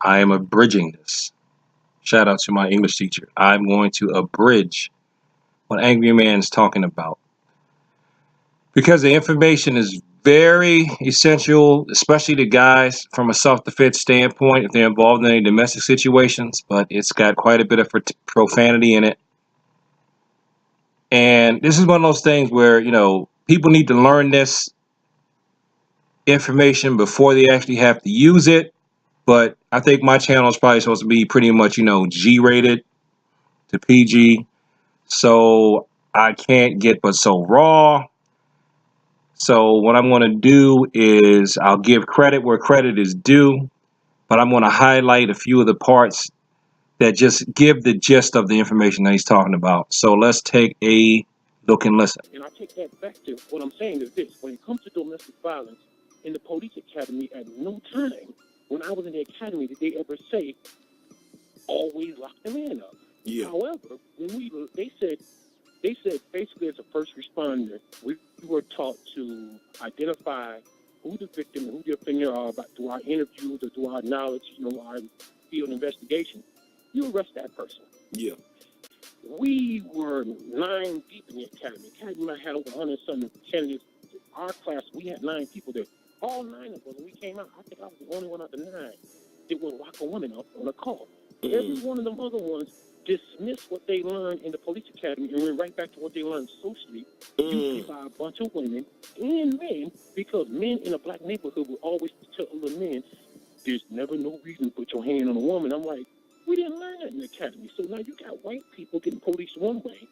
I am abridging this. Shout out to my English teacher. I'm going to abridge what Angry Man is talking about because the information is very essential, especially to guys from a self-defense standpoint if they're involved in any domestic situations, but it's got quite a bit of profanity in it. And this is one of those things where, people need to learn this information before they actually have to use it. But I think my channel is probably supposed to be pretty much, G-rated to PG. So I can't get but so raw. So what I'm going to do is I'll give credit where credit is due, but I'm going to highlight a few of the parts that just give the gist of the information that he's talking about. So let's take a look and listen. And I take that back to what I'm saying is this. When it comes to domestic violence in the police academy, at no time when I was in the academy did they ever say, always lock the man up. Yeah. However, when they said basically as a first responder, we were taught to identify who the victim and who the offender are through our interviews or through our knowledge, our field investigation. You arrest that person. Yeah. We were 9 deep in the academy. The academy might have over 100 something candidates. Our class, we had 9 people there. All 9 of us, when we came out, I think I was the only one out of 9 that would lock a woman up on a call. Every one of them other ones dismissed what they learned in the police academy and went right back to what they learned socially, usually by a bunch of women and men, because men in a black neighborhood will always tell the men, there's never no reason to put your hand on a woman. I'm like, we didn't learn that in the academy. So now you got white people getting policed one way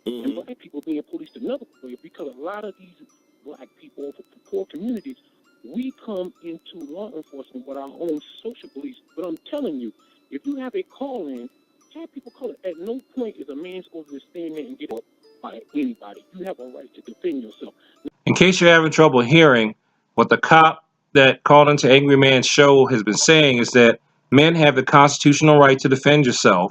and black people being policed another way, because a lot of these black people from poor communities, we come into law enforcement with our own social beliefs. But I'm telling you, if you have a call in, have people call it. At no point is a man supposed to stand there and get up by anybody. You have a right to defend yourself. In case you're having trouble hearing, what the cop that called into Angry Man's show has been saying is that men have the constitutional right to defend yourself.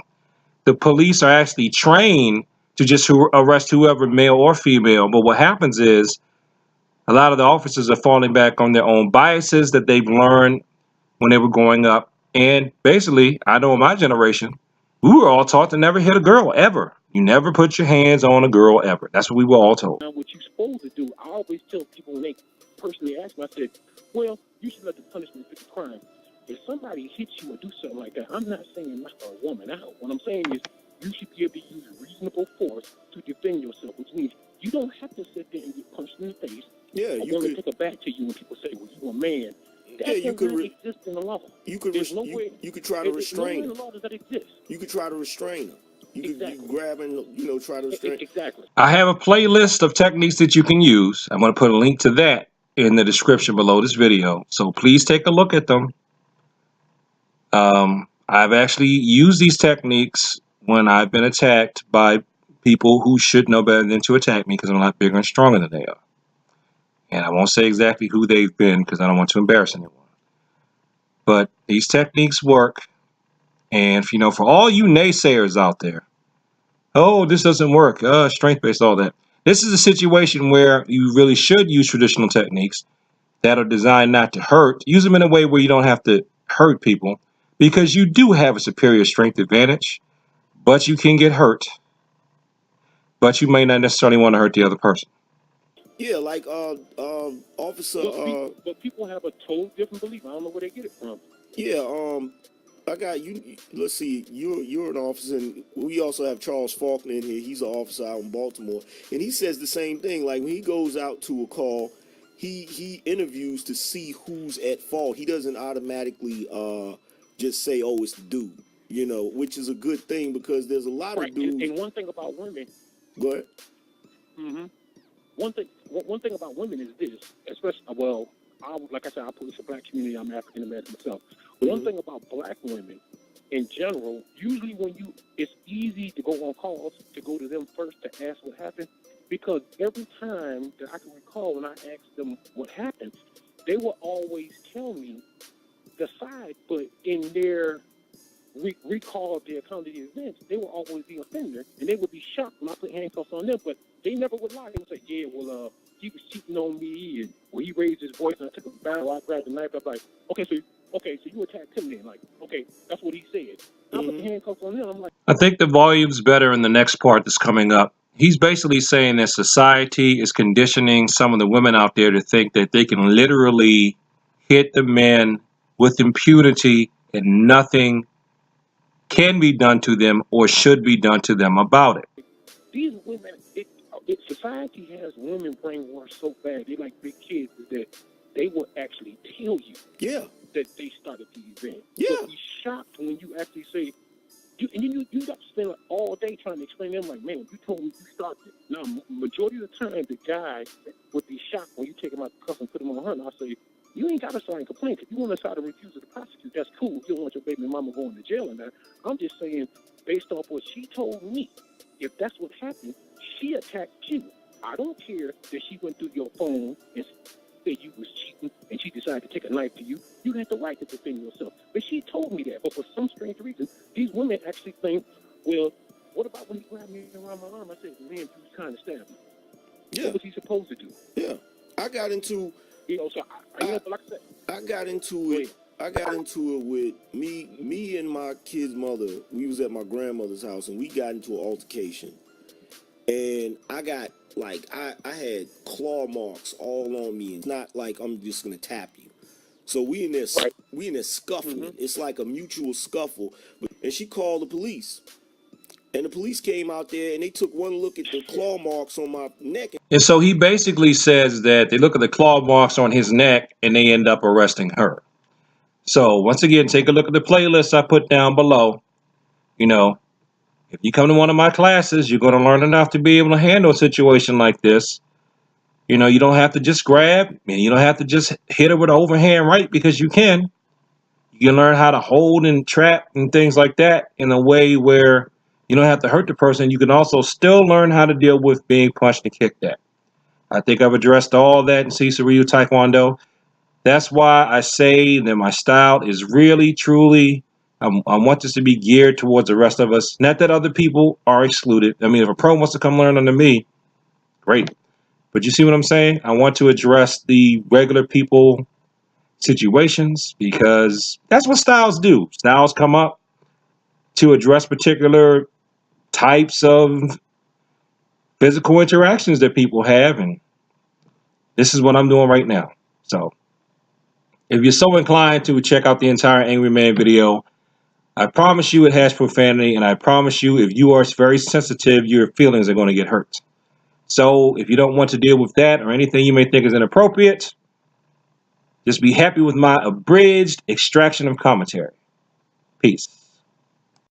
The police are actually trained to just arrest whoever, male or female. But what happens is a lot of the officers are falling back on their own biases that they've learned when they were growing up. And basically, I know in my generation, we were all taught to never hit a girl, ever. You never put your hands on a girl, ever. That's what we were all told. Now, what you're supposed to do, I always tell people when they personally ask me, I said, well, you should let the punishment fit the crime. If somebody hits you or do something like that, I'm not saying knock a woman out. What I'm saying is you should be able to use reasonable force to defend yourself, which means you don't have to sit there and get punched in the face. Yeah, you could take a back to you when people say, well, you're a man. That you could exist in the law. You could you could try to restrain him. Law does that exist. You could try to restrain him. You could grab and try to restrain. Exactly. I have a playlist of techniques that you can use. I'm going to put a link to that in the description below this video. So please take a look at them. I've actually used these techniques when I've been attacked by people who should know better than to attack me because I'm a lot bigger and stronger than they are. And I won't say exactly who they've been because I don't want to embarrass anyone. But these techniques work. And, for all you naysayers out there, oh, this doesn't work, strength-based, all that. This is a situation where you really should use traditional techniques that are designed not to hurt. Use them in a way where you don't have to hurt people because you do have a superior strength advantage, but you can get hurt. But you may not necessarily want to hurt the other person. Yeah, like officer. But people have a total different belief. I don't know where they get it from. Yeah, I got you. Let's see. You're an officer, and we also have Charles Faulkner in here. He's an officer out in Baltimore, and he says the same thing. Like when he goes out to a call, he interviews to see who's at fault. He doesn't automatically just say, "Oh, it's the dude," which is a good thing because there's a lot of dudes. And one thing about women. Go ahead. One thing about women is this, especially, like I said, I police a black community. I'm African American myself. One thing about black women in general, usually it's easy to go on calls to go to them first to ask what happened, because every time that I can recall when I asked them what happened, they will always tell me the side, but in their recall of the account of the events, they will always be offender, and they would be shocked when I put handcuffs on them, but they never would lie. They would say, yeah, well, he was cheating on me, and he raised his voice, and I took a barrel, I grabbed the knife, I'm like, okay, so okay, so you attacked him then. Like, okay, that's what he said. I put the handcuffs on him. I'm like, I think the volume's better in the next part that's coming up. He's basically saying that society is conditioning some of the women out there to think that they can literally hit the men with impunity and nothing can be done to them or should be done to them about it. these women, society has women brainwashed so bad. They like big kids that they will actually tell you that they started the event. So be shocked when you actually say, you got to spend all day trying to explain to them, like, man, you told me you started. Now, majority of the time, the guy would be shocked when you take him out the cuff and put him on the hunt. I'll say, you ain't got to sign a complaint. If you want to sign a refusal to prosecute, that's cool. You don't want your baby mama going to jail and that. I'm just saying, based off what she told me, if that's what happened, she attacked you. I don't care that she went through your phone and said you was cheating and she decided to take a knife to you. You have the right to defend yourself. But she told me that. But for some strange reason, these women actually think, well, what about when he grabbed me around my arm? I said, man, he was trying to stab me. What was he supposed to do? I got into, so like I said, I got into it. I got into it with me and my kid's mother. We was at my grandmother's house and we got into an altercation. And I got I had claw marks all on me. It's not like I'm just gonna tap you. So we in there scuffling. It's like a mutual scuffle. And she called the police. And the police came out there and they took one look at the claw marks on my neck. And so he basically says that they look at the claw marks on his neck and they end up arresting her. So once again, take a look at the playlist I put down below. You know, if you come to one of my classes, you're going to learn enough to be able to handle a situation like this. You know, you don't have to just grab and you don't have to just hit her with an overhand right because you can. You can learn how to hold and trap and things like that in a way where you don't have to hurt the person. You can also still learn how to deal with being punched and kicked at. I think I've addressed all that in Cecil Taekwondo. That's why I say that my style is really, truly, I want this to be geared towards the rest of us. Not that other people are excluded. I mean, if a pro wants to come learn under me, great. But you see what I'm saying? I want to address the regular people situations because that's what styles do. Styles come up to address particular types of physical interactions that people have. And this is what I'm doing right now. So if you're so inclined to check out the entire Angry Man video, I promise you it has profanity, and I promise you if you are very sensitive, your feelings are going to get hurt. So if you don't want to deal with that or anything you may think is inappropriate, just be happy with my abridged extraction of commentary. Peace.